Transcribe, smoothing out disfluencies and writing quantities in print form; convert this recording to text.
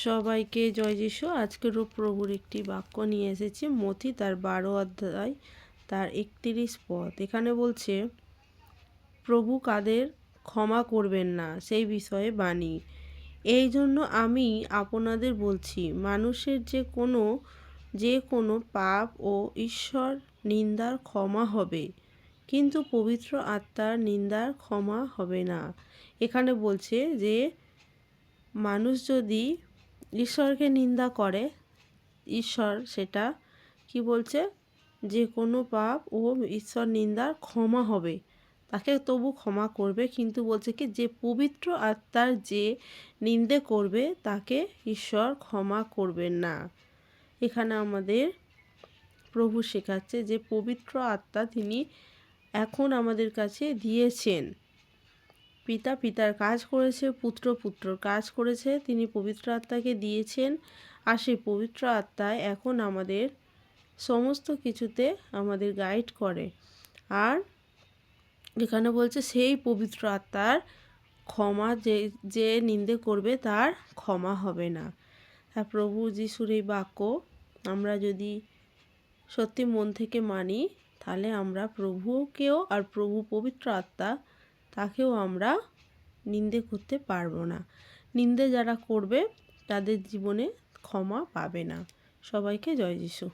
সবাইকে জয় যিশু। আজকেরও প্রভুর একটি বাক্য নিয়ে এসেছি, মথি তার 12 অধ্যায় তার 31 পদ। এখানে বলছে, প্রভু কাদের ক্ষমা করবেন না সেই বিষয়ে বাণী। এই জন্য আমি আপনাদের বলছি, মানুষের যে কোনো পাপ ও ঈশ্বর নিন্দার ক্ষমা হবে, কিন্তু পবিত্র আত্মার নিন্দার ক্ষমা হবে না। এখানে বলছে যে মানুষ যদি ঈশ্বরকে নিন্দা করে, ঈশ্বর সেটা কি বলছে, যে কোনো পাপ ও ঈশ্বর নিন্দার ক্ষমা হবে, তাকে তবু ক্ষমা করবে, কিন্তু বলছে কি যে পবিত্র আত্মার যে নিন্দে করবে তাকে ঈশ্বর ক্ষমা করবেন না। এখানে আমাদের প্রভু শেখাচ্ছে যে পবিত্র আত্মা তিনি এখন আমাদের কাছে দিয়েছেন। পিতা পিতার কাজ করেছে, পুত্র পুত্রর কাজ করেছে, তিনি পবিত্র আত্মাকে দিয়েছেন। আর সেই পবিত্র আত্মায় এখন আমাদের সমস্ত কিছুতে আমাদের গাইড করে। আর এখানে বলছে সেই পবিত্র আত্মার ক্ষমা যে নিন্দে করবে তার ক্ষমা হবে না। হ্যাঁ, প্রভু যিশুর এই বাক্য আমরা যদি সত্যি মন থেকে মানি, তাহলে আমরা প্রভুকেও আর প্রভু পবিত্র আত্মা তাকেও আমরা নিন্দে করতে পারবো না। নিন্দে যারা করবে তাদের জীবনে ক্ষমা পাবে না। সবাইকে জয় যিশু।